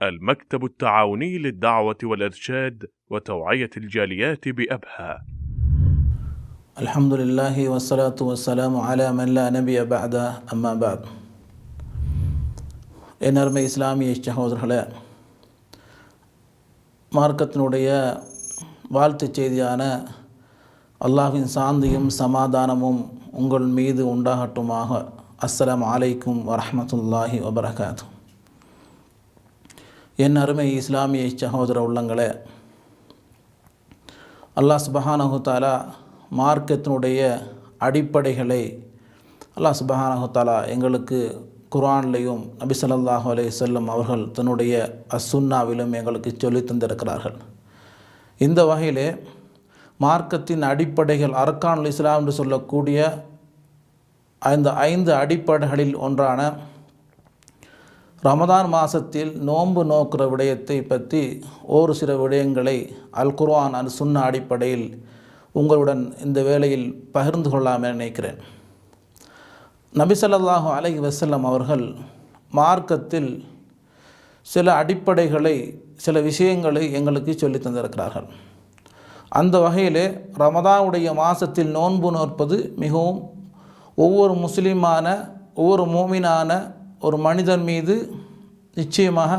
المكتب التعاوني للدعوة والإرشاد وتوعية الجاليات بأبها. الحمد لله والصلاة والسلام على من لا نبي بعد أما بعد. என்னர்மை இஸ்லாமிய சகோதரர்களே, மார்க்கத்தினுடைய வாழ்த்து செய்தியான அல்லாஹ்வின் சாந்தியும் சமாதானமும் உங்கள் மீது உண்டாகட்டுமாக. அஸ்ஸலாமு அலைக்கும் வரஹ்மத்துல்லாஹி வபரகாத்து. என் அருமை இஸ்லாமிய சகோதர உள்ளங்களே, அல்லாஹ் சுப்ஹானஹு தஆலா மார்க்கத்தினுடைய அடிப்படைகளை அல்லாஹ் சுப்ஹானஹு தஆலா எங்களுக்கு குர்ஆனிலையும் நபி ஸல்லல்லாஹு அலைஹி வஸல்லம் அவர்கள் தன்னுடைய அஸ்ஸுன்னாவிலும் எங்களுக்கு சொல்லி தந்திருக்கிறார்கள். இந்த வகையிலே மார்க்கத்தின் அடிப்படைகள் அர்கானுல் இஸ்லாம் என்று சொல்லக்கூடிய அந்த 5 அடிப்படைகளில் ஒன்றான ரமதான் மாதத்தில் நோன்பு நோக்கிற விடயத்தை பற்றி ஒரு சில விடயங்களை அல் குர்ஆன் அல் சுன்னா அடிப்படையில் உங்களுடன் இந்த வேளையில் பகிர்ந்து கொள்ளாமல் நினைக்கிறேன். நபி ஸல்லல்லாஹு அலைஹி வஸல்லம் அவர்கள் மார்க்கத்தில் சில அடிப்படைகளை, சில விஷயங்களை எங்களுக்கு சொல்லி தந்திருக்கிறார்கள். அந்த வகையிலே ரமதானுடைய மாதத்தில் நோன்பு நோற்பது மிகவும் ஒவ்வொரு முஸ்லீமான, ஒவ்வொரு மூமினான ஒரு மனிதன் மீது நிச்சயமாக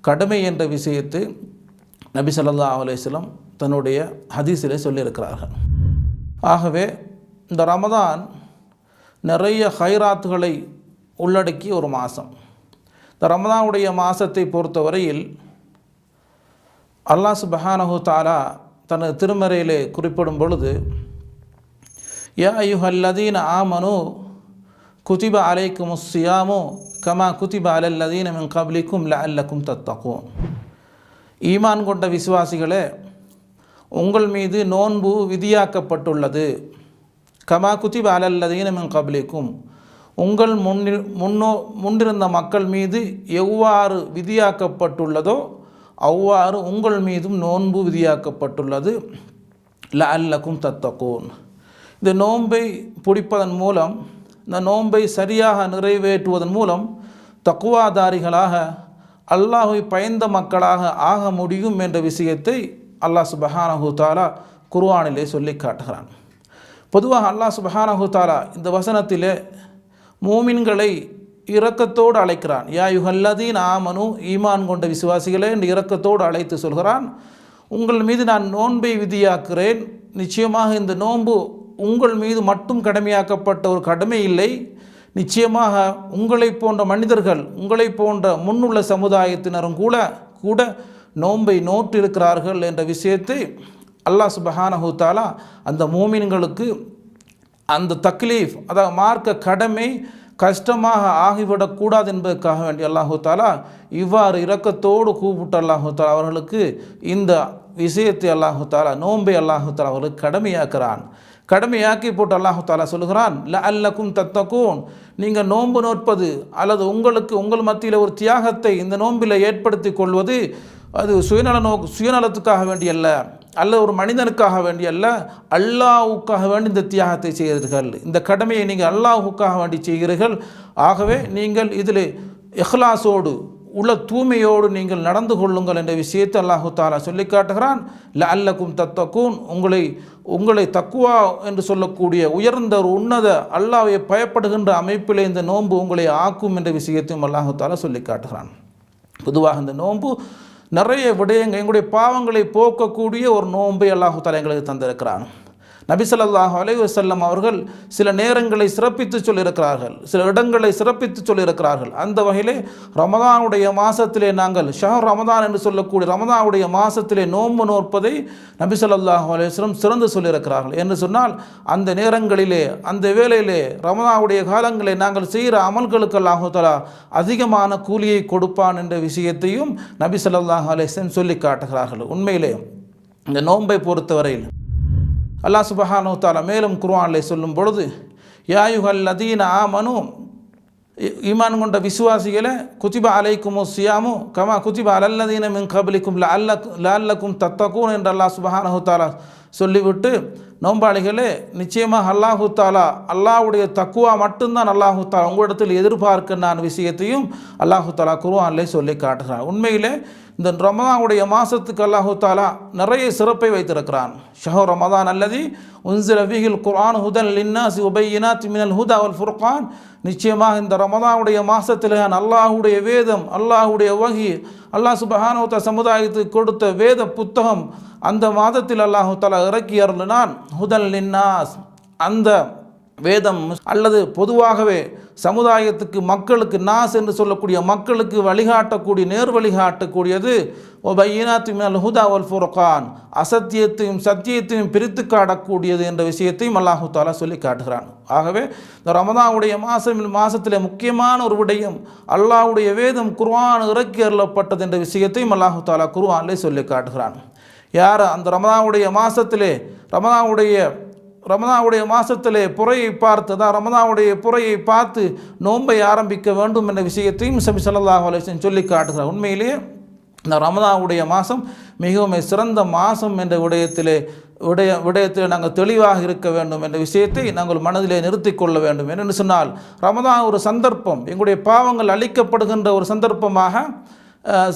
கடமை என்ற விஷயத்தை நபி ஸல்லல்லாஹு அலைஹி வஸல்லம் தன்னுடைய ஹதீஸிலே சொல்லியிருக்கிறார்கள். ஆகவே இந்த ரமதான் நிறைய ஹைராத்துகளை உள்ளடக்கிய ஒரு மாதம். இந்த ரமதானுடைய மாதத்தை பொறுத்தவரையில் அல்லாஹ் சுப்ஹானஹு தஆலா தனது திருமறையிலே குறிப்பிடும் பொழுது, யா அய்யுஹல்லதீன ஆமனு குதிப அலைக்குமுஸ் ஸியாமு கமா குதிப அலல்லதீன மின் கப்லிக்கும் லஅல்லக்கும் தத்தகூன். ஈமான் கொண்ட விசுவாசிகளே, உங்கள் மீது நோன்பு விதியாக்கப்பட்டுள்ளது. கமா குதிப அலல்லதீன மின் கப்லிக்கும், உங்கள் முன்னிருந்த மக்கள் மீது எவ்வாறு விதியாக்கப்பட்டுள்ளதோ அவ்வாறு உங்கள் மீதும் நோன்பு விதியாக்கப்பட்டுள்ளது. லஅல்லக்கும் தத்தகூன். இந்த நோன்பை பிடிப்பதன் மூலம், இந்த நோன்பை சரியாக நிறைவேற்றுவதன் மூலம் தக்குவாதாரிகளாக, அல்லாஹ்வை பயந்த மக்களாக ஆக முடியும் என்ற விஷயத்தை அல்லாஹ் சுப்ஹானஹு தஆலா குர்ஆனிலே சொல்லி காட்டுகிறான். பொதுவாக அல்லாஹ் சுப்ஹானஹு தஆலா இந்த வசனத்திலே மூமின்களை இரக்கத்தோடு அழைக்கிறான். யா அய்யுஹல்லதீன ஆமனு, ஈமான் கொண்ட விசுவாசிகளே என்று இரக்கத்தோடு அழைத்து சொல்கிறான். உங்கள் மீது நான் நோன்பை விதியாக்குறேன். நிச்சயமாக இந்த நோன்பு உங்கள் மீது மட்டும் கடமையாக்கப்பட்ட ஒரு கடமை இல்லை. நிச்சயமாக உங்களை போன்ற மனிதர்கள், உங்களை போன்ற முன்னுள்ள சமுதாயத்தினரும் கூட நோன்பை நோற்றிருக்கிறார்கள் என்ற விஷயத்தை அல்லாஹ் சுப்ஹானஹு தஆலா அந்த மூமின்களுக்கு அந்த தக்லீஃப், அதாவது மார்க்க கடமை கஷ்டமாக ஆகிவிடக்கூடாது என்பதற்காக வேண்டி அல்லாஹு தஆலா இவ்வாறு இரக்கத்தோடு கூப்பிட்டு அல்லாஹு தஆலா அவர்களுக்கு இந்த விஷயத்தை அல்லாஹு தஆலா, நோன்பை அல்லாஹு தஆலா அவர்களுக்கு கடமையாக்குறான். கடமையாக்கி போட்டு அல்லாஹு தஆலா சொல்கிறான், லஅல்லக்கும் தத்தகூன். நீங்கள் நோன்பு நோற்பது அல்லது உங்கள் மத்தியில் ஒரு தியாகத்தை இந்த நோன்பில் ஏற்படுத்தி கொள்வது, அது சுயநலத்துக்காக வேண்டி அல்ல, அல்ல ஒரு மனிதனுக்காக வேண்டி அல்ல, அல்லாஹ்வுக்காக வேண்டி இந்த தியாகத்தை செய்கிறீர்கள். இந்த கடமையை நீங்கள் அல்லாஹ்வுக்காக வேண்டி செய்கிறீர்கள். ஆகவே நீங்கள் இதில் இஹ்லாஸோடு, உள்ள தூய்மையோடு நீங்கள் நடந்து கொள்ளுங்கள் என்ற விஷயத்தை அல்லாஹு தஆலா சொல்லி காட்டுகிறான். லஅல்லக்கும் தத்தகூன். உங்களை தக்குவா என்று சொல்லக்கூடிய உயர்ந்த ஒரு உன்னத அல்லாஹ்வை பயப்படுகின்ற அமைப்பிலே இந்த நோன்பு உங்களை ஆக்கும் என்ற விஷயத்தையும் அல்லாஹு தஆலா சொல்லி காட்டுகிறான். பொதுவாக இந்த நோன்பு நிறைய விடயங்கள், எங்களுடைய பாவங்களை போக்கக்கூடிய ஒரு நோன்பை அல்லாஹு தஆலா எங்களுக்கு தந்திருக்கிறான். நபி ஸல்லல்லாஹு அலைஹி வஸல்லம் அவர்கள் சில நேரங்களை சிறப்பித்து சொல்லியிருக்கிறார்கள், சில இடங்களை சிறப்பித்து சொல்லியிருக்கிறார்கள். அந்த வகையிலே ரமதானுடைய மாதத்திலே நாங்கள் ஷஹர் ரமதான் என்று சொல்லக்கூடிய ரமதானுடைய மாதத்திலே நோன்பு நோற்பதை நபி ஸல்லல்லாஹு அலைஹி வஸல்லம் சிறந்து சொல்லியிருக்கிறார்கள். என்று சொன்னால் அந்த நேரங்களிலே, அந்த வேளையிலே, ரமதானுடைய காலங்களிலே நாங்கள் செய்கிற அமல்களுக்கு அல்லாஹு தஆலா அதிகமான கூலியை கொடுப்பான் என்ற விஷயத்தையும் நபி ஸல்லல்லாஹு அலைஹி வஸல்லம் சொல்லி காட்டுகிறார்கள். உண்மையிலே இந்த நோன்பை பொறுத்தவரையில் அல்லாஹ் சுப்ஹானஹு தஆலா மேலும் குர்ஆனிலே சொல்லும் பொழுது, யா அய்யுஹல்லதீன ஆமனு, ஈமான் கொண்ட விசுவாசிகளே, குதிப அலைக்குமுஸ் ஸியாமு கமா குதிப அலல்லதீன மின் கப்லிக்கும் லஅல்லக்கும் தத்தகூன் என்று அல்லாஹ் சுப்ஹானஹு தஆலா சொல்லிவிட்டு நோம்பாளிகளே, நிச்சயமாக அல்லாஹு தாலா அல்லாஹ்வுடைய தக்குவா மட்டும்தான் அல்லாஹு தாலா உங்களிடத்தில் எதிர்பார்க்கின்ற விஷயத்தையும் அல்லாஹு தாலா குர்ஆனிலே சொல்லி காட்டுகிறார். உண்மையிலே இந்த ரமதானுடைய மாதத்துக்கு அல்லாஹு தாலா நிறைய சிறப்பை வைத்திருக்கிறான். ஷஹர் ரமதான் அல்லதி உன்சில ஃபீஹில் குர்ஆன் ஹுதன் லின்னாஸி வபையினாத்தி மினல் ஹுதா வல் ஃபுர்கான். நிச்சயமாக இந்த ரமதானுடைய மாதத்தில் அல்லாஹுடைய வேதம், அல்லாஹுடைய வஹி, அல்லாஹ் சுப்ஹானஹு வ தஆலா சமுதாயத்துக்கு கொடுத்த வேத புத்தகம் அந்த மாதத்தில் அல்லாஹு தஆலா இறக்கி அருளினான். ஹுதன் லின்னாஸ், அந்த வேதம் அல்லது பொதுவாகவே சமுதாயத்துக்கு, மக்களுக்கு, நாஸ் என்று சொல்லக்கூடிய மக்களுக்கு வழிகாட்டக்கூடிய, நேர் வழிகாட்டக்கூடியது ஒபையினாத்தி மினல் ஹுதா வல் ஃபுர்கான், அசத்தியத்தையும் சத்தியத்தையும் பிரித்து காட்டக்கூடியது என்ற விஷயத்தையும் அல்லாஹு தாலா சொல்லி காட்டுகிறான். ஆகவே இந்த ரமதானுடைய மாதத்தில் முக்கியமான ஒரு விடயம் அல்லாஹ்வுடைய வேதம் குர்ஆன் இறக்கி அருளப்பட்டது என்ற விஷயத்தையும் அல்லாஹு தாலா குர்ஆனிலே சொல்லி காட்டுகிறான். யார் அந்த ரமதானுடைய மாதத்திலே ரமதானுடைய மாதத்திலே புறையை பார்த்து, ரமதானுடைய புறையை பார்த்து நோன்பை ஆரம்பிக்க வேண்டும் என்ற விஷயத்தையும் நபி ஸல்லல்லாஹு அலைஹி வஸல்லம் சொல்லி காட்டுகிறார். உண்மையிலேயே இந்த ரமதானுடைய மாதம் மிகவும் சிறந்த மாதம் என்ற விடயத்தில் நாங்கள் தெளிவாக இருக்க வேண்டும் என்ற விஷயத்தை நாங்கள் மனதிலே நிறுத்தி கொள்ள வேண்டும். என்னென்னு சொன்னால், ரமதான் ஒரு சந்தர்ப்பம், எங்களுடைய பாவங்கள் அழிக்கப்படுகின்ற ஒரு சந்தர்ப்பமாக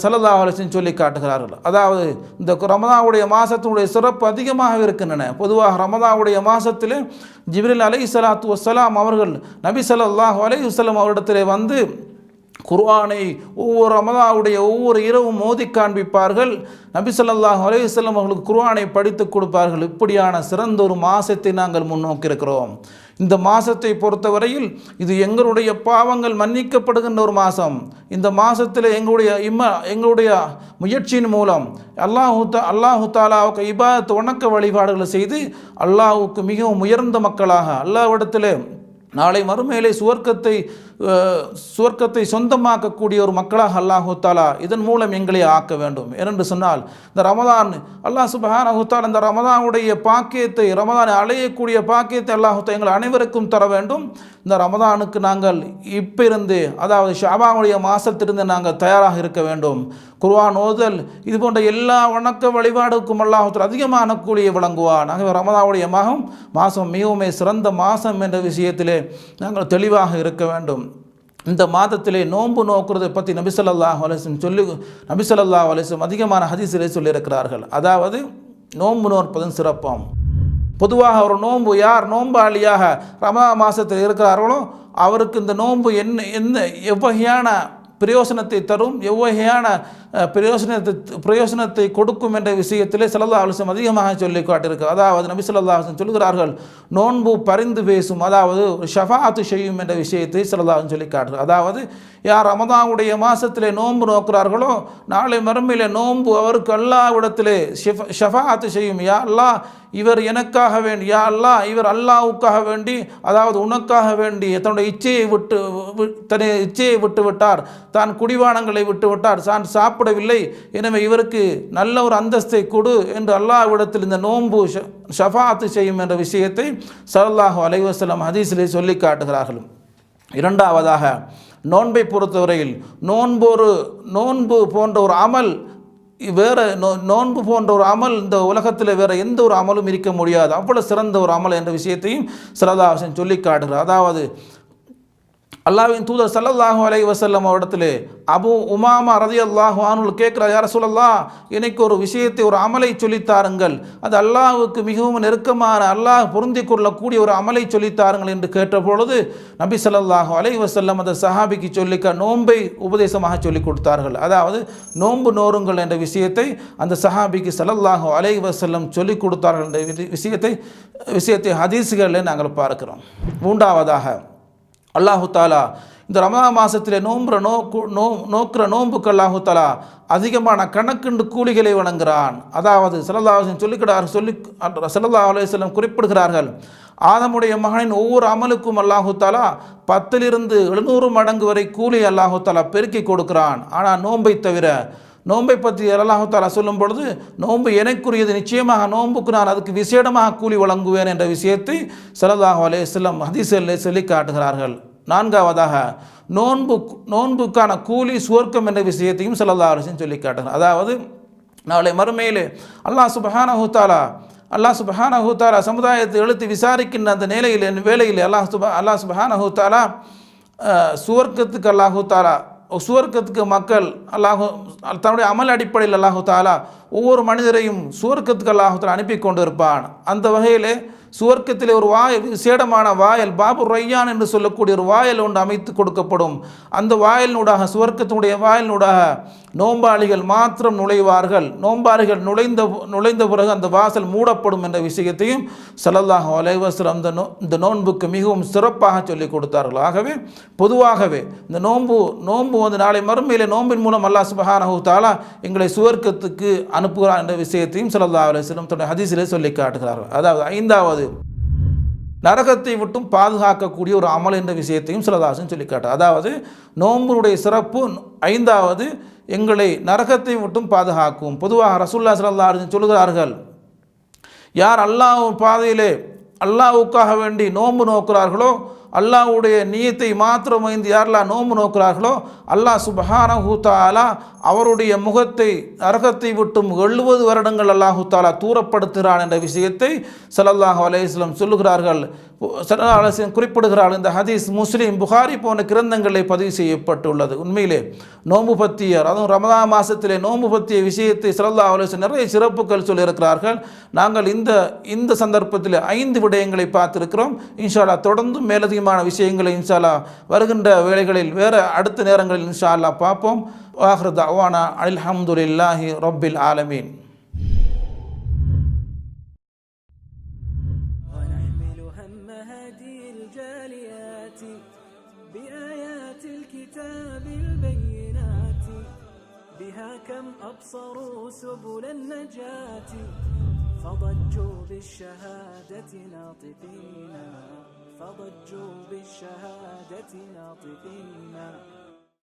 ஸல்லல்லாஹு அலைஹி வஸல்லம் சொல்லி காட்டுகிறார்கள். அதாவது இந்த ரமதானுடைய மாதத்தினுடைய சிறப்பு அதிகமாக இருக்கின்றன. பொதுவாக ரமதானுடைய மாதத்திலே ஜிப்ரீல் அலைஹிஸ்ஸலாத்து வஸ்ஸலாம் அவர்கள் நபி ஸல்லல்லாஹு அலைஹி வஸல்லம் அவரிடத்திலே வந்து குர்ஆனை ஒவ்வொரு ரமதானுடைய ஒவ்வொரு இரவும் மோதி காண்பிப்பார்கள். நபி ஸல்லல்லாஹு அலைஹி வஸல்லம் அவர்களுக்கு குர்ஆனை படித்து கொடுப்பார்கள். இப்படியான சிறந்த ஒரு மாதத்தை நாங்கள் முன்னோக்கி இருக்கிறோம். இந்த மாதத்தை பொறுத்தவரையில் இது எங்களுடைய பாவங்கள் மன்னிக்கப்படுகின்ற ஒரு மாதம். இந்த மாதத்தில் எங்களுடைய முயற்சியின் மூலம் அல்லாஹு தாலாவுக்கு இபாதத் வணக்க வழிபாடுகளை செய்து அல்லாஹ்வுக்கு மிகவும் உயர்ந்த மக்களாக, அல்லாஹ்விடத்தில் நாளை மறுமையிலே சுவர்க்கத்தை சொந்தமாக்கக்கூடிய ஒரு மக்களாக அல்லாஹு தாலா இதன் மூலம் எங்களை ஆக்க வேண்டும். ஏனென்று சொன்னால், இந்த ரமதான் அல்லாஹ் சுப்ஹானஹு தஆலா இந்த ரமதானுடைய பாக்கியத்தை, ரமதானை அடையக்கூடிய பாக்கியத்தை அல்லாஹு தஆலா எங்கள் அனைவருக்கும் தர வேண்டும். இந்த ரமதானுக்கு நாங்கள் இப்பிருந்து, அதாவது ஷஅபானுடைய மாதத்திலிருந்து நாங்கள் தயாராக இருக்க வேண்டும். குர்ஆன் ஓதல், இது போன்ற எல்லா வணக்க வழிபாடுக்கும் அல்லாஹ் தஆலா அதிகமான கூலியை வழங்குவான். ஆகவே ரமதானுடைய மாதம் மிகவும் சிறந்த மாதம் என்ற விஷயத்திலே நாங்கள் தெளிவாக இருக்க வேண்டும். இந்த மாதத்திலே நோன்பு நோக்கிறதை பற்றி நபி ஸல்லல்லாஹு அலைஹி வஸல்லம் அதிகமான ஹதீஸிலே சொல்லியிருக்கிறார்கள். அதாவது நோன்பு நோற்பதன் சிறப்பம். பொதுவாக ஒரு நோன்பு, யார் நோன்பாளியாக ரமதான் மாதத்தில் இருக்கிறார்களோ அவருக்கு இந்த நோன்பு எவ்வகையான பிரயோசனத்தை தரும், எவ்வகையான பிரயோசனத்தை கொடுக்கும் என்ற விஷயத்திலே ஸல்லல்லாஹு அலைஹி வஸல்லம் அதிகமாக சொல்லி காட்டியிருக்கிறார். அதாவது நபி ஸல்லல்லாஹு அலைஹி வஸல்லம் சொல்கிறார்கள், நோன்பு பரிந்து பேசும், அதாவது ஷஃபாஅத்து செய்யும் என்ற விஷயத்தை ஸல்லல்லாஹு அலைஹி வஸல்லம் சொல்லி காட்டுகிறார். அதாவது யார் ரமதானுடைய மாதத்திலே நோன்பு நோக்கிறார்களோ நாளை மறுமையிலே நோன்பு அவருக்கு அல்லாஹ்விடத்திலே ஷஃபாஅத்து செய்யும். யா அல்லாஹ், இவர் எனக்காக வேண்டி, யா அல்லாஹ் இவர் அல்லாஹ்வுக்காக வேண்டி, அதாவது உனக்காக வேண்டி தன்னுடைய இச்சையை விட்டு விட்டார், தான் குடிவானங்களை விட்டு விட்டார், தான் சாப்பிடவில்லை, எனவே இவருக்கு நல்ல ஒரு அந்தஸ்தை கொடு என்று அல்லாஹ்விடத்தில் இந்த நோன்பு ஷஃபாஅத்து செய்யும் என்ற விஷயத்தை ஸல்லல்லாஹு அலைஹி வஸல்லம் ஹதீஸிலே சொல்லி காட்டுகிறார்கள். இரண்டாவதாக, நோன்பை பொறுத்தவரையில் நோன்பு போன்ற ஒரு அமல், நோன்பு போன்ற ஒரு அமல் இந்த உலகத்தில் வேறு எந்த ஒரு அமலும் இருக்க முடியாது. அவ்வளவு சிறந்த ஒரு அமல் என்ற விஷயத்தையும் ஸல்லல்லாஹு அலைஹி வஸல்லம் சொல்லி காட்டுகிறார். அதாவது அல்லாஹ்வின் தூதர் ஸல்லல்லாஹு அலைஹி வஸல்லம் அவரிடத்திலே அபூ உமாமா ரலியல்லாஹு அன்ஹு கேட்கிறார், யா ரசூலல்லாஹ், எனக்கு ஒரு விஷயத்தை, ஒரு அமலை சொல்லித்தாருங்கள், அது அல்லாஹ்வுக்கு மிகவும் நெருக்கமான, அல்லாஹ் பொருந்தி கொள்ளக்கூடிய ஒரு அமலை சொல்லித்தாருங்கள் என்று கேட்டபொழுது நபி ஸல்லல்லாஹு அலைஹி வஸல்லம் அந்த சஹாபிக்கு நோன்பை உபதேசமாக சொல்லிக் கொடுத்தார்கள். அதாவது நோன்பு நோருங்கள் என்ற விஷயத்தை அந்த சஹாபிக்கு ஸல்லல்லாஹு அலைஹி வஸல்லம் சொல்லிக் கொடுத்தார்கள் என்ற விஷயத்தை ஹதீஸ்களில் நாங்கள் பார்க்கிறோம். மூன்றாவதாக, அல்லாஹு தாலா இந்த ரமதான் மாதத்திலே நோக்கிற நோன்புக்கு அல்லாஹு தாலா அதிகமான கணக்குண்டு கூலிகளை வழங்குகிறான். அதாவது ஸல்லல்லாஹு அலைஹி வஸல்லம் குறிப்பிடுகிறார்கள், ஆதமுடைய மகனின் ஒவ்வொரு அமலுக்கும் அல்லாஹு தாலா 10 to 700 மடங்கு வரை கூலி அல்லாஹு தாலா பெருக்கி கொடுக்கிறான். ஆனால் நோன்பை தவிர, நோன்பை பற்றி அல்லாஹு தாலா சொல்லும் பொழுது, நோன்பு எனக்குரியது, நிச்சயமாக நோன்புக்கு நான் அதுக்கு விசேடமாக கூலி வழங்குவேன் என்ற விஷயத்தை ஸல்லல்லாஹு அலைஹி வஸல்லம் ஹதீஸிலே சொல்லி காட்டுகிறார்கள். நான்காவதாக, நோன்புக்கான கூலி சுவர்க்கம் என்ற விஷயத்தையும் ஸல்லல்லாஹு அலைஹி வஸல்லம் சொல்லி காட்டுகிறார். அதாவது நாளை மறுமையிலே அல்லாஹ் சுப்ஹானஹு தஆலா அல்லாஹ் சுப்ஹானஹு தஆலா சமுதாயத்தை எழுத்து விசாரிக்கின்ற அந்த வேளையில் அல்லாஹ் சுப்ஹானஹு தஆலா சுவர்க்கத்துக்கு சுவர்க்கத்துக்கு மக்கள் தன்னுடைய அமல் அடிப்படையில் அல்லாஹு தாலா ஒவ்வொரு மனிதரையும் சுவர்க்கத்துக்கு அல்லாஹு தாலா அனுப்பி கொண்டு இருப்பான். அந்த வகையிலே சுவர்க்கத்திலே ஒரு விசேடமான வாயல் பாபு ரையான் என்று சொல்லக்கூடிய ஒரு வாயல் ஒன்று அமைத்து கொடுக்கப்படும். அந்த வாயிலினூடாக சுவர்க்கத்தினுடைய வாயிலினூடாக நோம்பாளிகள் மாத்திரம் நுழைவார்கள். நோம்பாளிகள் நுழைந்த பிறகு அந்த வாசல் மூடப்படும் என்ற விஷயத்தையும் ஸல்லல்லாஹு அலைஹி வஸல்லம் இந்த நோன்புக்கு மிகவும் சிறப்பாக சொல்லிக் கொடுத்தார்கள். ஆகவே பொதுவாகவே இந்த நோன்பு வந்து நாளை மறுமையிலே நோன்பின் மூலம் அல்லாஹ் சுப்ஹானஹு தஆலா எங்களை சுவர்க்கத்துக்கு அனுப்புகிறார் என்ற விஷயத்தையும் ஸல்லல்லாஹு அலைஹி வஸல்லம் தன்னுடைய ஹதீஸிலே சொல்லி காட்டுகிறார்கள். அதாவது 5வது நரகத்தை விட்டும் பாதுகாக்கக்கூடிய ஒரு அமல் என்ற விஷயத்தையும் சிலதாசன் சொல்லி காட்டார். அதாவது நோன்புடைய சிறப்பு 5வது எங்களை நரகத்தை விட்டும் பாதுகாக்கும். பொதுவாக ரசூலுல்லாஹி ஸல்லல்லாஹு அலைஹி வஸல்லம் சொல்கிறார்கள், யார் அல்லாஹ் பாதையிலே அல்லாஹ்வுக்காக வேண்டி நோன்பு நோக்கிறார்களோ, அல்லாஹ்வுடைய நியத்தை மாத்திரம் வைந்து யாரெல்லாம் நோன்பு நோக்கிறார்களோ, அல்லாஹ் சுப்ஹானஹு தஆலா அவருடைய முகத்தை நரகத்தை விட்டும் 70 வருடங்கள் அல்லாஹு தஆலா தூரப்படுத்துகிறான் என்ற விஷயத்தை ஸல்லல்லாஹு அலைஹி வஸல்லம் சொல்லுகிறார்கள். ஸல்லல்லாஹு அலைஹி வஸல்லம் குறிப்பிடுகிறார்கள். இந்த ஹதீஸ் முஸ்லிம், புகாரி போன்ற கிரந்தங்களில் பதிவு செய்யப்பட்டுள்ளது. உண்மையிலே நோன்பு பற்றிய, அதுவும் ரமதான் மாதத்திலே நோன்பு பற்றிய விஷயத்தை ஸல்லல்லாஹு அலைஹி வஸல்லம் நிறைய சிறப்புகள் சொல்லியிருக்கிறார்கள். நாங்கள் இந்த சந்தர்ப்பத்தில் 5 விடயங்களை பார்த்திருக்கிறோம். இன்ஷா அல்லாஹ் தொடர்ந்து மேலதிகமான விஷயங்களை இன்ஷா அல்லாஹ் வருகின்ற வேளைகளில் வேறு அடுத்த நேரங்களில் இன்ஷா அல்லாஹ் பார்ப்போம். வாஹிரு தஅவானா அல்ஹம்துலில்லாஹி ரப்பில் ஆலமீன். كم أبصروا سبل النجاة فضجوا بالشهادة ناطقين